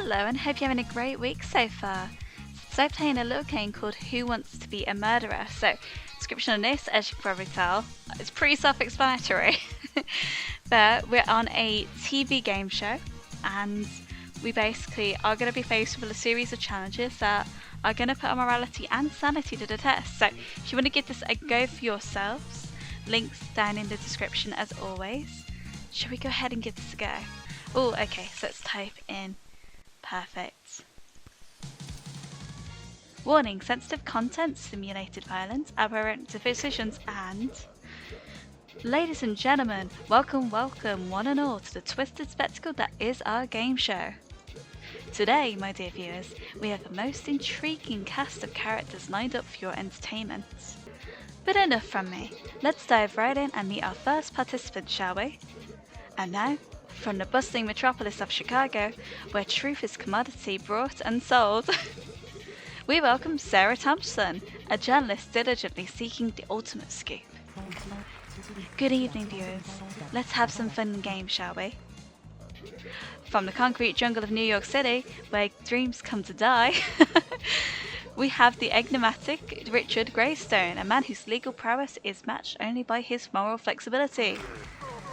Hello, and hope you're having a great week so far. So I'm playing a little game called Who Wants to Be a Murderer? So, description on this, as you can probably tell, it's pretty self-explanatory. But we're on a TV game show, and we basically are going to be faced with a series of challenges that are going to put our morality and sanity to the test. So, if you want to give this a go for yourselves, links down in the description as always. Shall we go ahead and give this a go? Oh, okay, so let's type in perfect. Warning, sensitive content, simulated violence, aberrant decisions, and... Ladies and gentlemen, welcome one and all to the twisted spectacle that is our game show. Today, my dear viewers, we have the most intriguing cast of characters lined up for your entertainment. But enough from me, let's dive right in and meet our first participant, shall we? And now, from the bustling metropolis of Chicago, where truth is commodity bought and sold, we welcome Sarah Thompson, a journalist diligently seeking the ultimate scoop. Good evening, viewers. Let's have some fun and games, shall we? From the concrete jungle of New York City, where dreams come to die, we have the enigmatic Richard Greystone, a man whose legal prowess is matched only by his moral flexibility.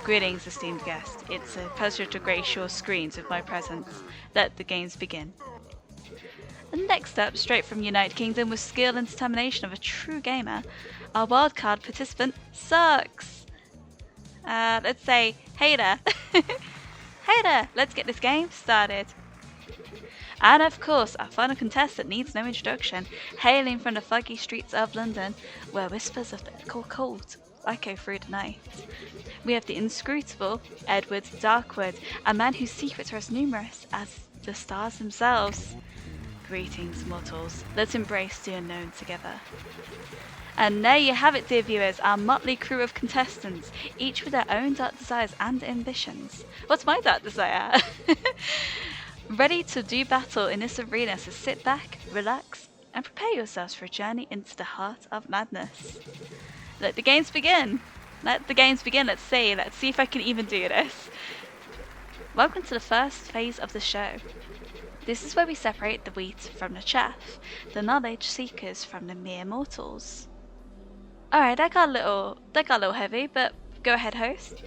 Greetings, esteemed guest. It's a pleasure to grace your screens with my presence. Let the games begin. And next up, straight from United Kingdom with skill and determination of a true gamer, our wildcard participant, Socks. Let's say, hey there. Hey there, let's get this game started. And of course, our final contestant needs no introduction, hailing from the foggy streets of London, where whispers of the cold echo through the night. We have the inscrutable Edward Darkwood, a man whose secrets are as numerous as the stars themselves. Greetings, mortals. Let's embrace the unknown together. And there you have it, dear viewers, our motley crew of contestants, each with their own dark desires and ambitions. What's my dark desire? Ready to do battle in this arena, so sit back, relax, and prepare yourselves for a journey into the heart of madness. Let the games begin! Let the games begin, let's see if I can even do this. Welcome to the first phase of the show. This is where we separate the wheat from the chaff, the knowledge seekers from the mere mortals. Alright, that got a little heavy, but go ahead, host.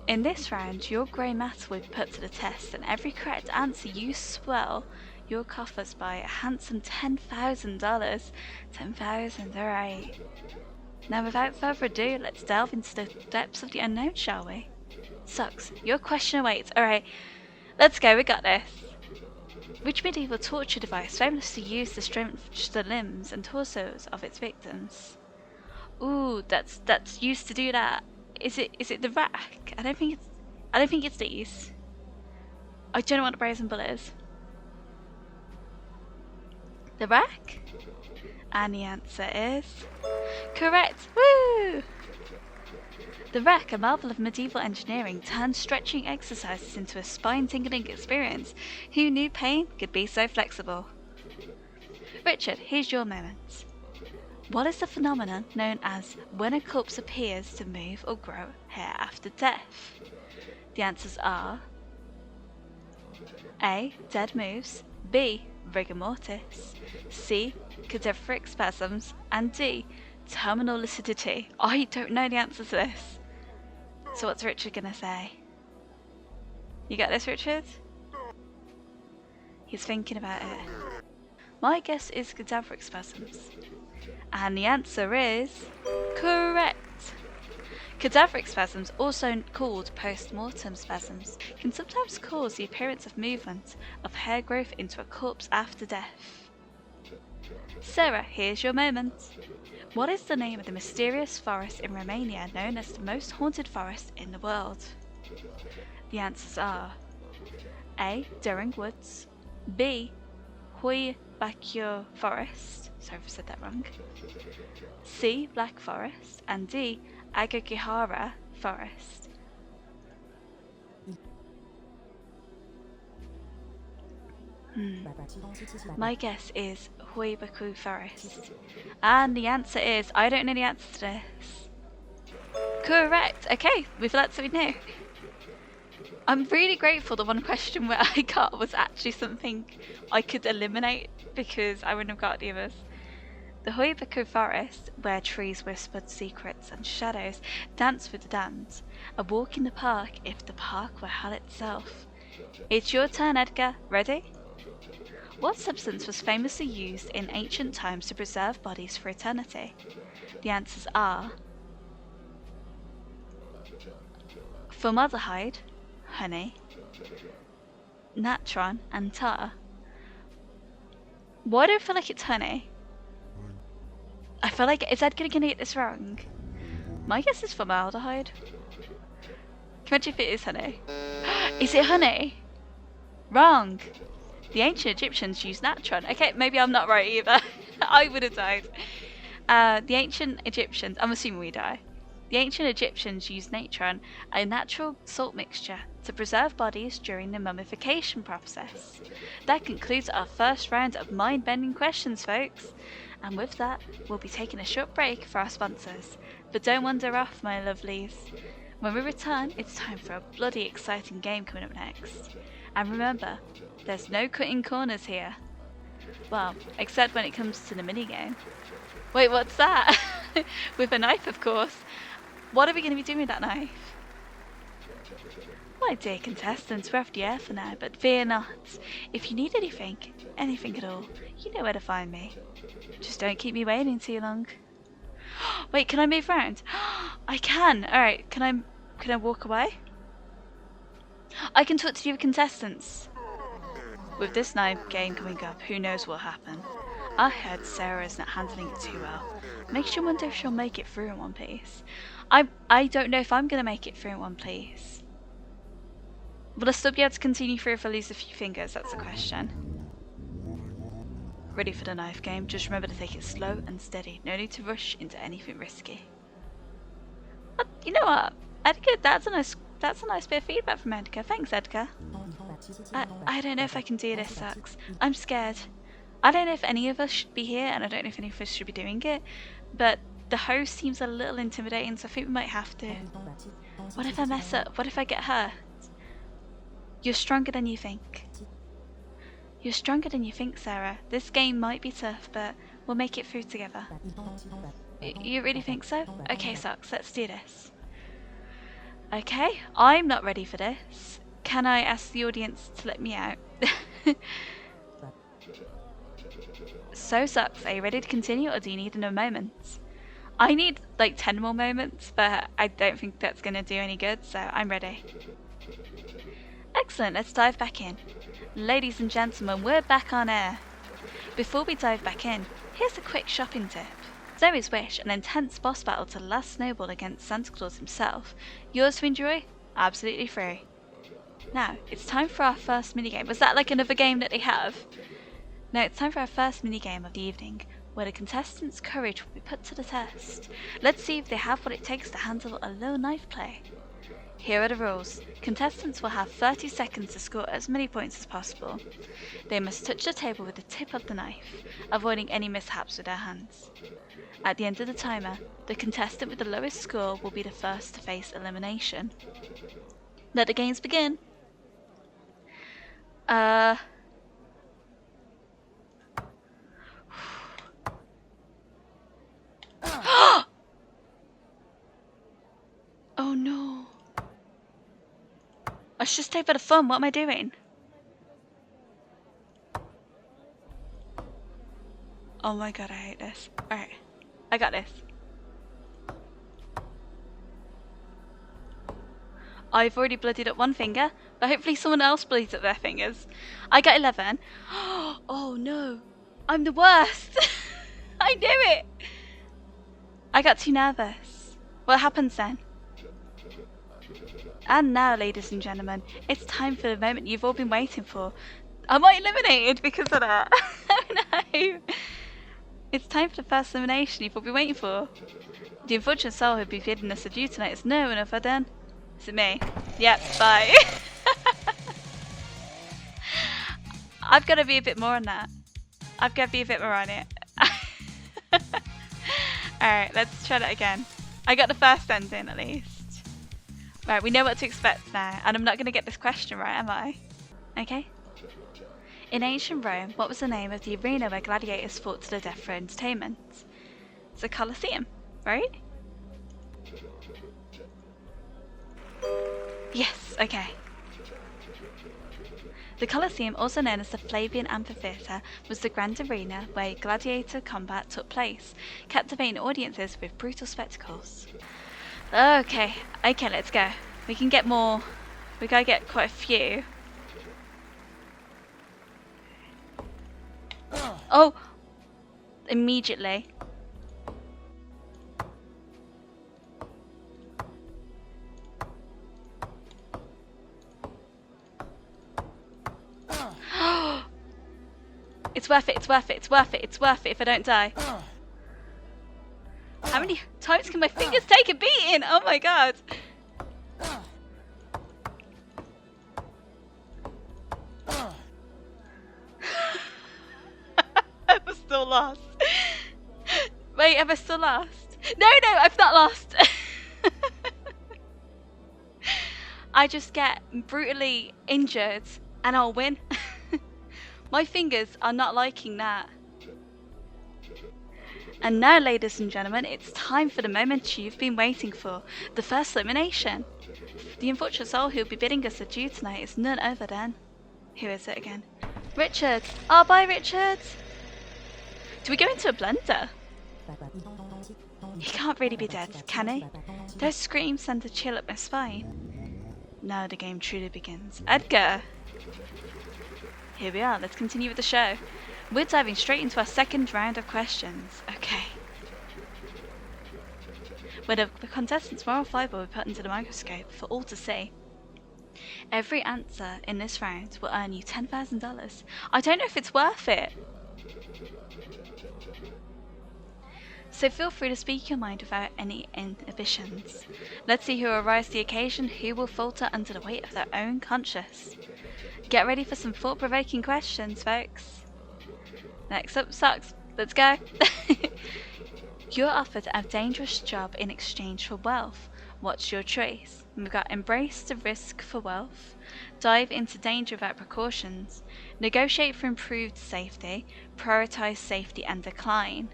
In this round, your grey matter will be put to the test, and every correct answer you swell your coffers by a handsome $10,000. 10,000, alright. Now without further ado, let's delve into the depths of the unknown, shall we? Socks, your question awaits. Alright, let's go, we got this. Which medieval torture device famously used to stretch the limbs and torsos of its victims? Ooh, that's used to do that. Is it the rack? I don't think it's these. I don't know what the brazen bull is. The rack? And the answer is correct. Woo! The rack, a marvel of medieval engineering, turned stretching exercises into a spine-tingling experience. Who knew pain could be so flexible? Richard, here's your moment. What is the phenomenon known as when a corpse appears to move or grow hair after death? The answers are A. Dead moves, B. Rigor mortis, C. Cadaveric spasms, and D. Terminal lucidity. I don't know the answer to this. So what's Richard gonna say? You got this, Richard? He's thinking about it. My guess is cadaveric spasms. And the answer is correct. Cadaveric spasms, also called post-mortem spasms, can sometimes cause the appearance of movement of hair growth into a corpse after death. Sarah, here's your moment. What is the name of the mysterious forest in Romania known as the most haunted forest in the world? The answers are A. During Woods, B. Huibacchio Forest, sorry if I said that wrong, C. Black Forest, and D. Agagihara Forest. My guess is Huibacchio Forest. And the answer is, I don't know the answer to this. Correct! Okay, we've learnt something new. I'm really grateful the one question where I got was actually something I could eliminate because I wouldn't have got the others. The Huibaku forest, where trees whispered secrets and shadows danced with the dance. A walk in the park if the park were hell itself. It's your turn, Edgar. Ready? What substance was famously used in ancient times to preserve bodies for eternity? The answers are formaldehyde, honey, natron, and tar. Why do I feel like it's honey? I feel like, is Edgar gonna get this wrong? My guess is formaldehyde. Can you imagine if it is honey? Is it honey? Wrong. The ancient Egyptians used natron. Okay, maybe I'm not right either. I would have died. The ancient Egyptians, I'm assuming we die. The ancient Egyptians used natron, a natural salt mixture, to preserve bodies during the mummification process. That concludes our first round of mind-bending questions, folks. And with that, we'll be taking a short break for our sponsors. But don't wander off, my lovelies. When we return, it's time for a bloody exciting game coming up next. And remember, there's no cutting corners here. Well, except when it comes to the minigame. Wait, what's that? With a knife, of course. What are we going to be doing with that knife? My dear contestants, we're off the air for now, but fear not. If you need anything at all, you know where to find me. Just don't keep me waiting too long. Wait, can I move around? I can. Alright, can I walk away? I can talk to you contestants. With this knife game coming up, who knows what'll happen. I heard Sarah's not handling it too well. Makes you wonder if she'll make it through in one piece. I don't know if I'm going to make it through in one piece. Will I still be able to continue through if I lose a few fingers? That's the question. Ready for the knife game? Just remember to take it slow and steady. No need to rush into anything risky. You know what, Edgar? That's a nice bit of feedback from Edgar. Thanks, Edgar. I don't know if I can do this, Socks. I'm scared. I don't know if any of us should be here, and I don't know if any of us should be doing it, but the host seems a little intimidating, so I think we might have to. What if I mess up? What if I get hurt? You're stronger than you think. You're stronger than you think, Sarah. This game might be tough, but we'll make it through together. You really think so? Okay, Socks, let's do this. Okay, I'm not ready for this. Can I ask the audience to let me out? So, Socks, are you ready to continue, or do you need another moment? I need like 10 more moments, but I don't think that's going to do any good, so I'm ready. Excellent, let's dive back in. Ladies and gentlemen, we're back on air. Before we dive back in, here's a quick shopping tip. Zoe's Wish, an intense boss battle to the last snowball against Santa Claus himself. Yours to enjoy? Absolutely free. Now, it's time for our first minigame. Was that like another game that they have? No, it's time for our first minigame of the evening, where the contestants' courage will be put to the test. Let's see if they have what it takes to handle a low knife play. Here are the rules. Contestants will have 30 seconds to score as many points as possible. They must touch the table with the tip of the knife, avoiding any mishaps with their hands. At the end of the timer, the contestant with the lowest score will be the first to face elimination. Let the games begin. Oh no. I should stay for the fun. What am I doing? Oh my god, I hate this. Alright, I got this. I've already bloodied up one finger, but hopefully someone else bleeds up their fingers. I got 11. Oh no, I'm the worst. I knew it. I got too nervous. What happens then? And now, ladies and gentlemen, it's time for the moment you've all been waiting for. Am I eliminated because of that? Oh no. It's time for the first elimination you've all been waiting for. The unfortunate soul who'll be bidding us adieu tonight is no one other than... Is it me? Yep, bye. I've got to be a bit more on that. I've got to be a bit more on it. Alright, let's try that again. I got the first ending at least. Right, we know what to expect now, and I'm not going to get this question right, am I? Okay. In ancient Rome, what was the name of the arena where gladiators fought to the death for entertainment? It's the Colosseum, right? Yes, okay. The Colosseum, also known as the Flavian Amphitheatre, was the grand arena where gladiator combat took place, captivating audiences with brutal spectacles. Okay, let's go. We can get more. We gotta get quite a few. Oh! Immediately. It's worth it, it's worth it, it's worth it, it's worth it if I don't die. How many times can my fingers take a beating? Oh my god. I'm still lost. Wait, have I still lost? No, I've not lost. I just get brutally injured and I'll win. My fingers are not liking that. And now, ladies and gentlemen, it's time for the moment you've been waiting for, the first elimination. The unfortunate soul who will be bidding us adieu tonight is none other than... Who is it again? Richard! Oh, bye, Richard! Do we go into a blender? He can't really be dead, can he? Those screams send a chill up my spine. Now the game truly begins. Edgar! Here we are, let's continue with the show. We're diving straight into our second round of questions. Okay. Where the contestant's moral fibre will be put under the microscope for all to see. Every answer in this round will earn you $10,000. I don't know if it's worth it. So feel free to speak your mind without any inhibitions. Let's see who will rise to the occasion, who will falter under the weight of their own conscience. Get ready for some thought-provoking questions, folks. Next up, Socks. Let's go. You're offered a dangerous job in exchange for wealth. What's your choice? We've got embrace the risk for wealth, dive into danger without precautions, negotiate for improved safety, prioritize safety and decline.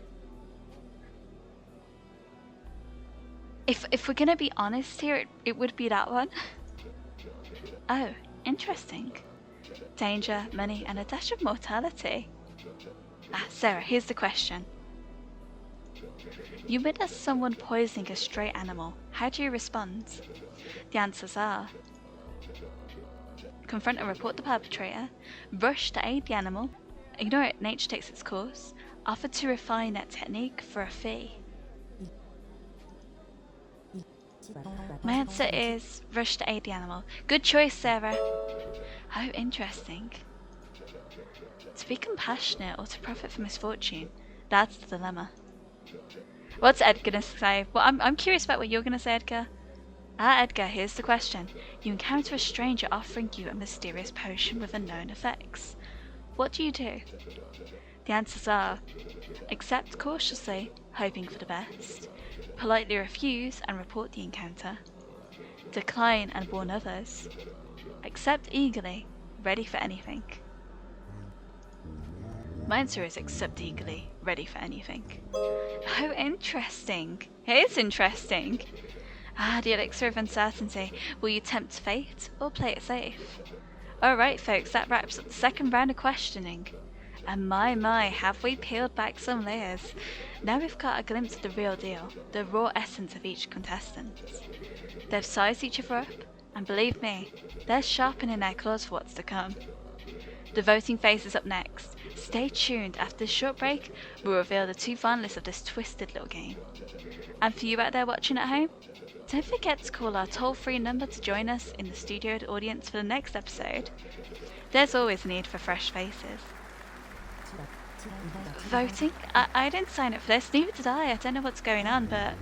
If we're gonna be honest here, it would be that one. Oh, interesting. Danger, money, and a dash of mortality. Ah, Sarah, here's the question. You witness someone poisoning a stray animal. How do you respond? The answers are: confront and report the perpetrator, rush to aid the animal, ignore it, nature takes its course, offer to refine that technique for a fee. My answer is rush to aid the animal. Good choice, Sarah. How interesting. To be compassionate or to profit from misfortune, that's the dilemma. What's Ed gonna say? Well, I'm curious about what you're gonna say, Edgar. Edgar, here's the question. You encounter a stranger offering you a mysterious potion with unknown effects. What do you do? The answers are: accept cautiously, hoping for the best, politely refuse and report the encounter, decline and warn others, accept eagerly, ready for anything. My answer is accept eagerly, ready for anything. Oh, interesting. It is interesting. The elixir of uncertainty. Will you tempt fate or play it safe? Alright folks, that wraps up the second round of questioning. And my, have we peeled back some layers. Now we've got a glimpse of the real deal, the raw essence of each contestant. They've sized each other up, and believe me, they're sharpening their claws for what's to come. The voting phase is up next. Stay tuned, after this short break, we'll reveal the two finalists of this twisted little game. And for you out there watching at home, don't forget to call our toll-free number to join us in the studio audience for the next episode. There's always a need for fresh faces. Voting? I didn't sign up for this, neither did I don't know what's going on, but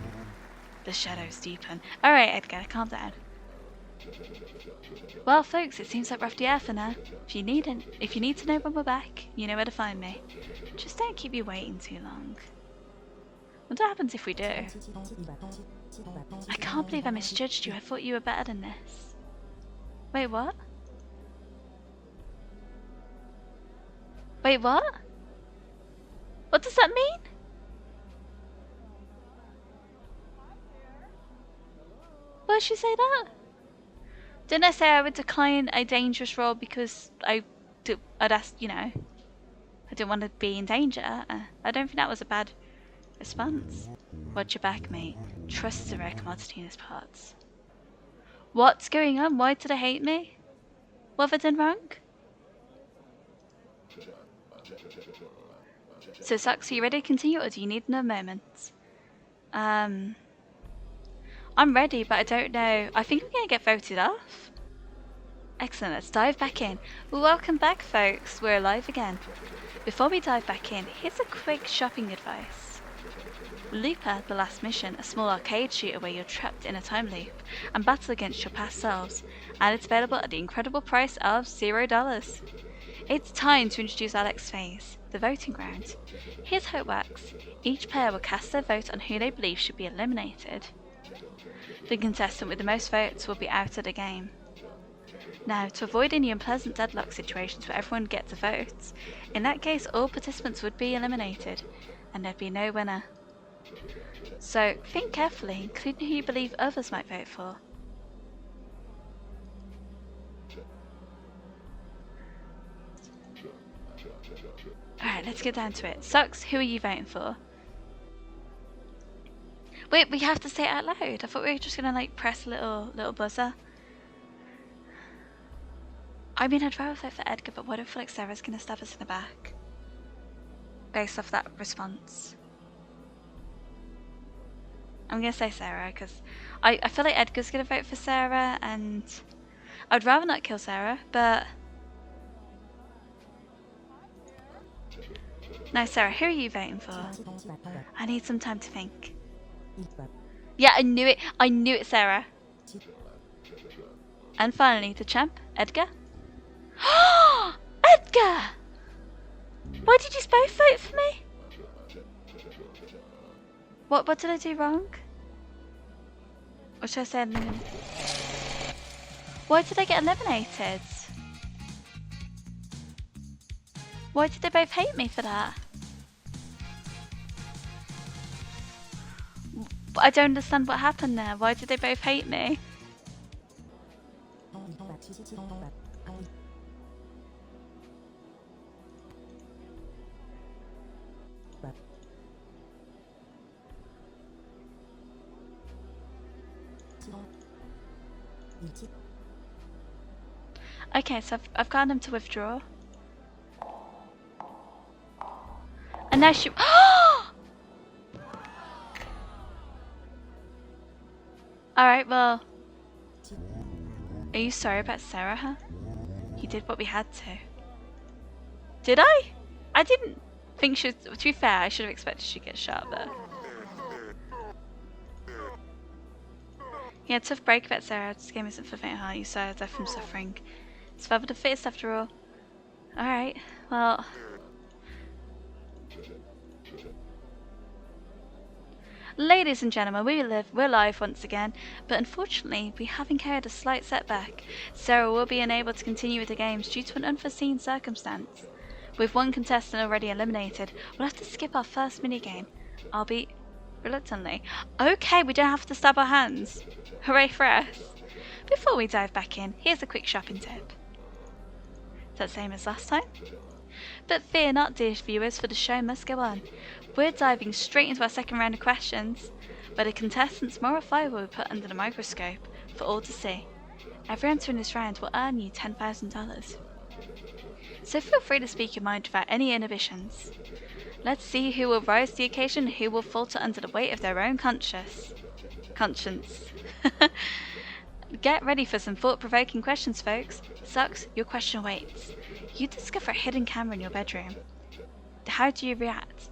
the shadows deepen. Alright Edgar, calm down. Well folks, it seems like we're off the air for now. If you need to know when we're back, you know where to find me. Just don't keep you waiting too long. What happens if we do? I can't believe I misjudged you. I thought you were better than this. Wait, what? Wait, what? What does that mean? Why did she say that? Didn't I say I would decline a dangerous role because I'd asked, you know, I didn't want to be in danger? I don't think that was a bad response. Watch your back, mate. Trust is a rare commodity in his parts. What's going on? Why did they hate me? What have I done wrong? So, Socks, are you ready to continue, or do you need another moment? I'm ready, but I don't know. I think I'm going to get voted off. Excellent, let's dive back in. Well, welcome back, folks. We're alive again. Before we dive back in, here's a quick shopping advice. Looper, the last mission, a small arcade shooter where you're trapped in a time loop and battle against your past selves, and it's available at the incredible price of $0. It's time to introduce our next phase, the voting round. Here's how it works. Each player will cast their vote on who they believe should be eliminated. The contestant with the most votes will be out of the game. Now, to avoid any unpleasant deadlock situations where everyone gets a vote, in that case all participants would be eliminated, and there'd be no winner. So, think carefully, including who you believe others might vote for. Alright, let's get down to it. Socks, who are you voting for? Wait, we have to say it out loud. I thought we were just gonna like press a little buzzer. I mean, I'd rather vote for Edgar, but what if like Sarah's gonna stab us in the back? Based off that response. I'm gonna say Sarah, because I feel like Edgar's gonna vote for Sarah, and I'd rather not kill Sarah, but... No, Sarah, who are you voting for? I need some time to think. Yeah, I knew it, Sarah. And finally, the champ, Edgar. Edgar! Why did you both vote for me? What did I do wrong? Or should I say eliminated? Why did I get eliminated? Why did they both hate me for that? I don't understand what happened there. Why did they both hate me? Okay, so I've gotten them to withdraw. And now she... Alright, well... Are you sorry about Sarah, huh? You did what we had to. Did I? I didn't think she was... To be fair, I should have expected she'd get shot, but... Yeah, tough break about Sarah. This game isn't for faint of heart. You saw death from suffering. Survival the fittest after all. Alright, well... Ladies and gentlemen, we're live once again, but unfortunately we have encountered a slight setback. Sarah will be unable to continue with the games due to an unforeseen circumstance. With one contestant already eliminated, we'll have to skip our first minigame, albeit reluctantly. Okay, we don't have to stab our hands. Hooray for us. Before we dive back in, here's a quick shopping tip. Is that the same as last time? But fear not, dear viewers, for the show must go on. We're diving straight into our second round of questions, where the contestants' moral fibre will be put under the microscope for all to see. Every answer in this round will earn you $10,000. So feel free to speak your mind without any inhibitions. Let's see who will rise to the occasion and who will falter under the weight of their own conscience. Get ready for some thought-provoking questions, folks. Socks, your question awaits. You discover a hidden camera in your bedroom. How do you react?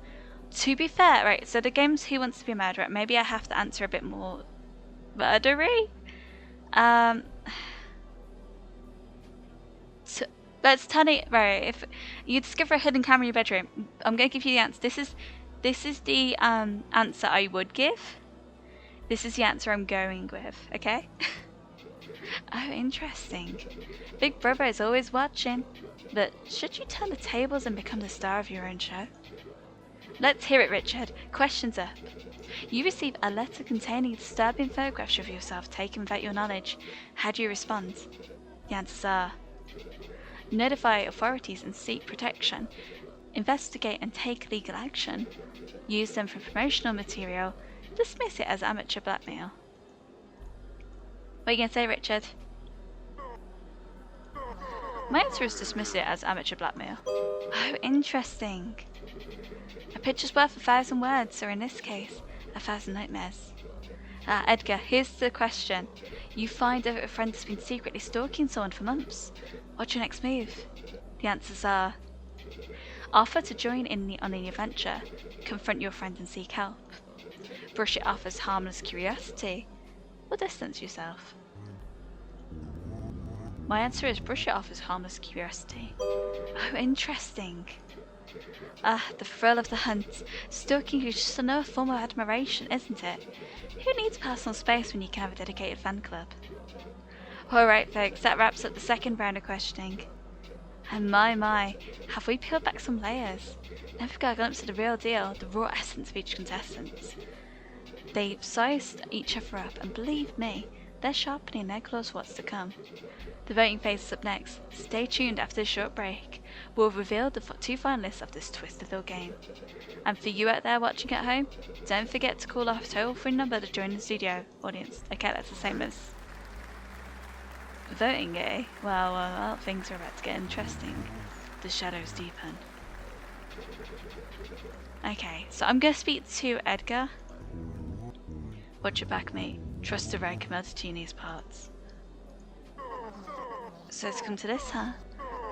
To be fair, right, so the game's Who Wants to Be a Murderer. Maybe I have to answer a bit more murdery. So let's turn it, right, if you discover a hidden camera in your bedroom, I'm going to give you the answer. This is This is the answer I would give. This is the answer I'm going with, okay? Oh, interesting. Big Brother is always watching. But should you turn the tables and become the star of your own show? Let's hear it, Richard. Questions up. You receive a letter containing disturbing photographs of yourself taken without your knowledge. How do you respond? The answers are: notify authorities and seek protection, investigate and take legal action, use them for promotional material, dismiss it as amateur blackmail. What are you going to say, Richard? My answer is dismiss it as amateur blackmail. Oh, interesting. A picture's worth 1,000 words, or in this case, 1,000 nightmares. Edgar, here's the question. You find out a friend has been secretly stalking someone for months. What's your next move? The answers are: offer to join in on the adventure, confront your friend and seek help, brush it off as harmless curiosity, or distance yourself. My answer is brush it off as harmless curiosity. Oh, interesting. The thrill of the hunt. Stalking is just another form of admiration, isn't it? Who needs personal space when you can have a dedicated fan club? Alright folks, that wraps up the second round of questioning. And my, have we peeled back some layers? Now we've got a glimpse of the real deal, the raw essence of each contestant. They've sized each other up, and believe me, they're sharpening their claws for what's to come. The voting phase is up next. Stay tuned after this short break. We'll reveal the two finalists of this Twisted game. And for you out there watching at home, don't forget to call our toll-free number to join the studio audience. Okay, that's the same as voting, eh? Well, things are about to get interesting. The shadows deepen. Okay, so I'm going to speak to Edgar. Watch your back, mate. Trust the right commodity in these parts. So it's come to this, huh?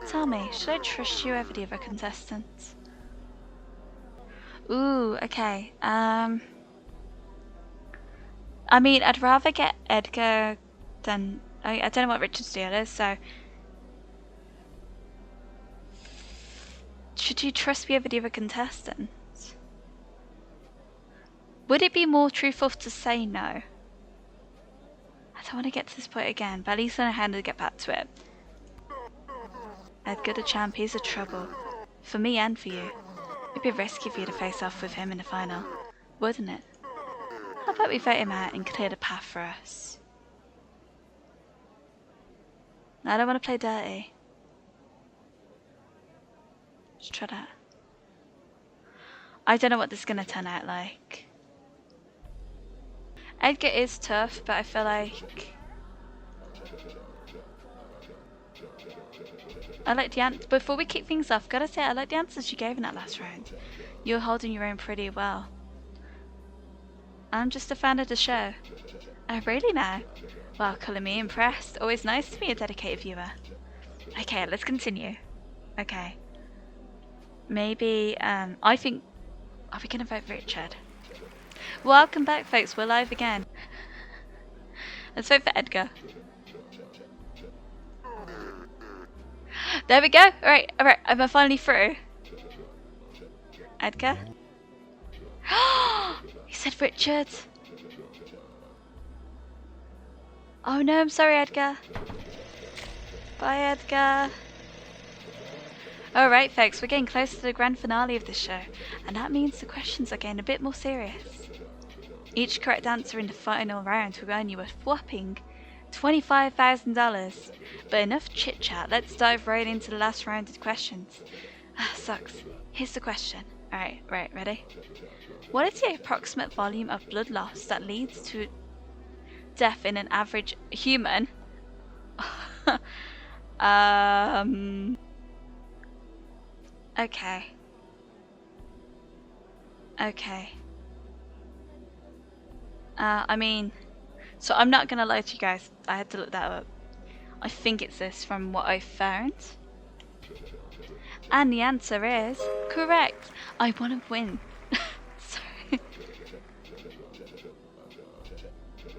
Tell me, should I trust you over the other contestants? Ooh, okay. I mean, I'd rather get Edgar than... I don't know what Richard's deal is, so... Should you trust me over the other contestants? Would it be more truthful to say no? I don't want to get to this point again, but at least I know how to get back to it. Edgar the champ, he's a trouble. For me and for you. It'd be risky for you to face off with him in the final, wouldn't it? How about we vote him out and clear the path for us? I don't want to play dirty. Let's try that. I don't know what this is going to turn out like. Edgar is tough, but I feel like... I like the answers. Before we kick things off, gotta say, I like the answers you gave in that last round. You're holding your own pretty well. I'm just a fan of the show. Oh, really now? Well, calling me impressed. Always nice to be a dedicated viewer. Okay, let's continue. Okay. Maybe, I think... Are we gonna vote Richard? Welcome back, folks. We're live again. Let's vote for Edgar. There we go. Alright, I'm finally through. Edgar? He said Richard. Oh no, I'm sorry, Edgar. Bye, Edgar. Alright, folks, we're getting close to the grand finale of this show, and that means the questions are getting a bit more serious. Each correct answer in the final round will earn you a whopping $25,000. But enough chit chat, let's dive right into the last round of questions. Sucks. Here's the question. Alright, ready? What is the approximate volume of blood loss that leads to death in an average human? Okay. I mean, so I'm not gonna lie to you guys, I had to look that up. I think it's this from what I found. And the answer is correct. I want to win. Sorry.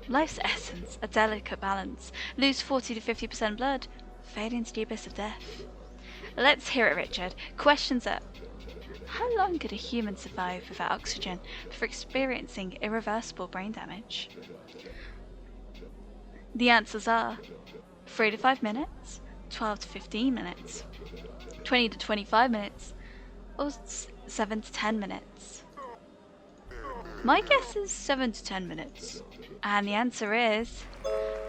Life's essence, a delicate balance. Lose 40 to 50% blood, fade into the abyss of death. Let's hear it, Richard. Questions up. How long could a human survive without oxygen before experiencing irreversible brain damage? The answers are 3 to 5 minutes, 12 to 15 minutes, 20 to 25 minutes, or 7 to 10 minutes. My guess is 7 to 10 minutes. And the answer is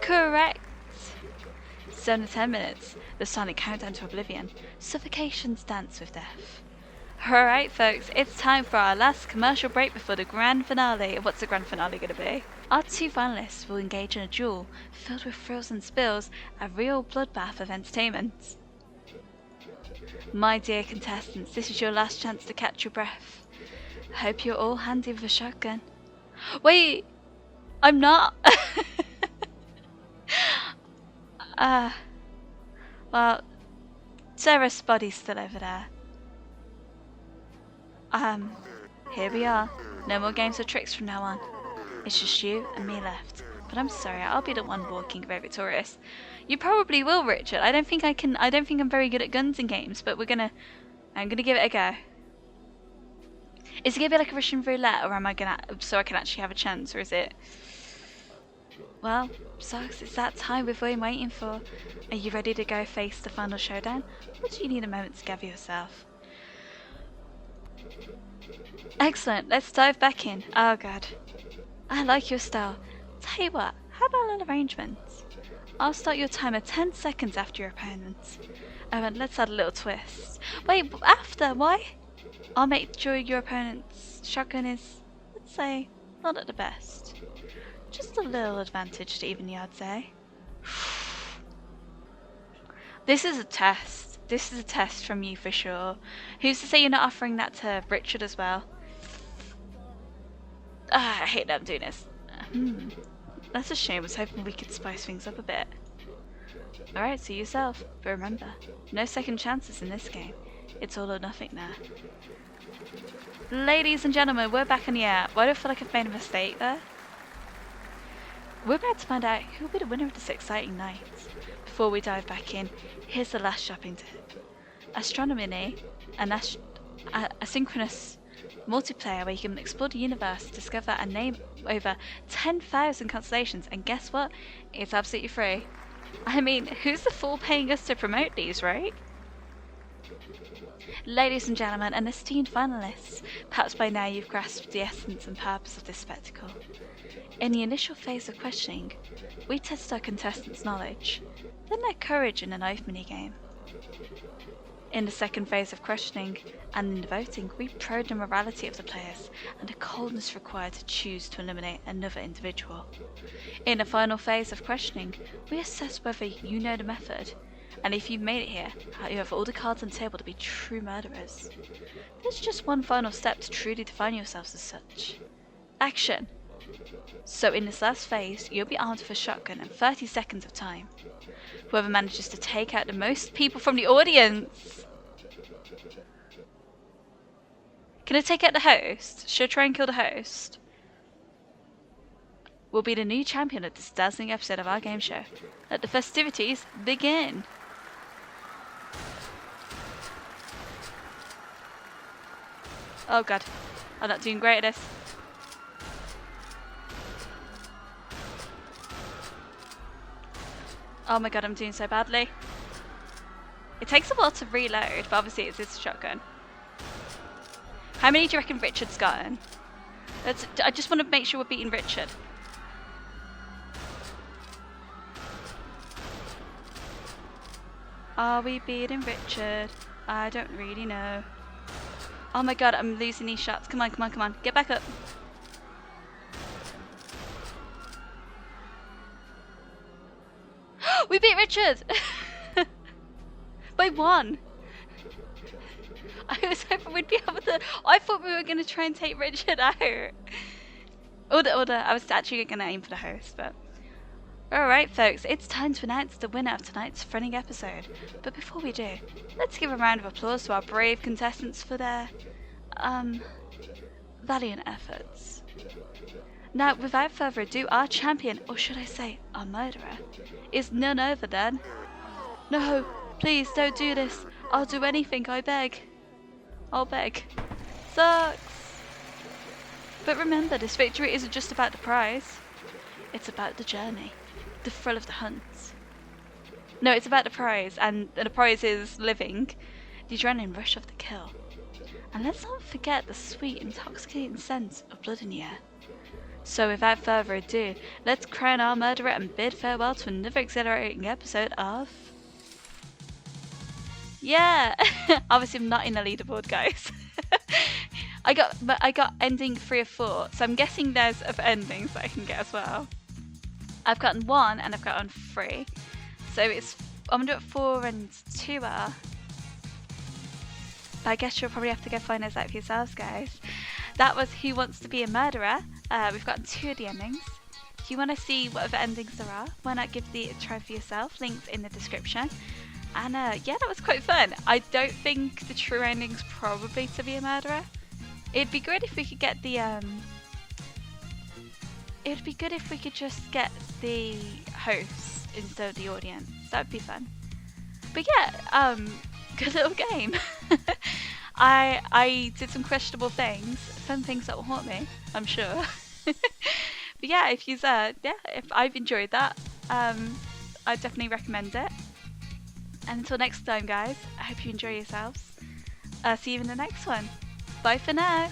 correct. 7 to 10 minutes, the silent countdown to oblivion, suffocation's dance with death. Alright folks, it's time for our last commercial break before the grand finale. What's the grand finale going to be? Our two finalists will engage in a duel filled with thrills and spills, a real bloodbath of entertainment. My dear contestants, this is your last chance to catch your breath. I hope you're all handy with a shotgun. Wait! I'm not! Well, Sarah's body's still over there. Here we are. No more games or tricks from now on. It's just you and me left. But I'm sorry, I'll be the one walking away victorious. You probably will, Richard. I don't think I'm very good at guns in games, but I'm gonna give it a go. Is it gonna be like a Russian roulette, or am I gonna, so I can actually have a chance, or is it? Well, Socks, it's that time we've been waiting for. Are you ready to go face the final showdown? Or do you need a moment to gather yourself? Excellent, let's dive back in. Oh god. I like your style. Tell you what, how about a little arrangement? I'll start your timer 10 seconds after your opponent. And let's add a little twist. Wait, after? Why? I'll make sure your opponent's shotgun is, let's say, not at the best. Just a little advantage to even the odds, eh? This is a test. This is a test from you for sure. Who's to say you're not offering that to Richard as well? I hate that I'm doing this. That's a shame. I was hoping we could spice things up a bit. Alright, see yourself. But remember, no second chances in this game. It's all or nothing now. Ladies and gentlemen, we're back on the air. Why do I feel like I've made a mistake there? We're about to find out who will be the winner of this exciting night. Before we dive back in, here's the last shopping tip. Astronomy, an asynchronous multiplayer where you can explore the universe, discover and name over 10,000 constellations, and guess what? It's absolutely free. I mean, who's the fool paying us to promote these, right? Ladies and gentlemen, and esteemed finalists, perhaps by now you've grasped the essence and purpose of this spectacle. In the initial phase of questioning, we test our contestants' knowledge, then their courage in a knife minigame. In the second phase of questioning, and in the voting, we probe the morality of the players and the coldness required to choose to eliminate another individual. In the final phase of questioning, we assess whether you know the method, and if you've made it here, how you have all the cards on the table to be true murderers. There's just one final step to truly define yourselves as such. Action! So in this last phase, you'll be armed with a shotgun and 30 seconds of time. Whoever manages to take out the most people from the audience... Can I take out the host? Should I try and kill the host? Will be the new champion of this dazzling episode of our game show. Let the festivities begin! Oh god, I'm not doing great at this. Oh my god, I'm doing so badly. It takes a while to reload, but obviously it's this shotgun. How many do you reckon Richard's gotten? I just want to make sure we're beating Richard. Are we beating Richard? I don't really know. Oh my god, I'm losing these shots. Come on, come on, come on. Get back up. We beat Richard! By 1. I was hoping we'd be able to... I thought we were going to try and take Richard out. Order. I was actually going to aim for the host, but... Alright folks, it's time to announce the winner of tonight's thrilling episode. But before we do, let's give a round of applause to our brave contestants for their... valiant efforts. Now, without further ado, our champion, or should I say, our murderer, is none other than... No, please don't do this. I'll do anything, I beg. I'll beg. sucks. But remember, this victory isn't just about the prize. It's about the journey, the thrill of the hunt. No, it's about the prize, and the prize is living, the adrenaline rush of the kill. And let's not forget the sweet, intoxicating scent of blood in the air. So without further ado, let's crown our murderer and bid farewell to another exhilarating episode of... Yeah! Obviously I'm not in the leaderboard, guys. I got ending 3 of 4, so I'm guessing there's other endings that I can get as well. I've gotten 1 and I've gotten 3. So I'm gonna do it 4 and 2 are. But I guess you'll probably have to go find those out for yourselves, guys. That was Who Wants to Be a Murderer. We've gotten 2 of the endings. If you want to see what other endings there are, why not give the try for yourself? Links in the description. And yeah, that was quite fun. I don't think the true ending's probably to be a murderer. It'd be good if we could get the It'd be good if we could just get the hosts instead of the audience. That would be fun. But yeah, good little game. I did some questionable things, fun things that will haunt me, I'm sure. But yeah, if I've enjoyed that, I definitely recommend it. And until next time, guys, I hope you enjoy yourselves. See you in the next one. Bye for now.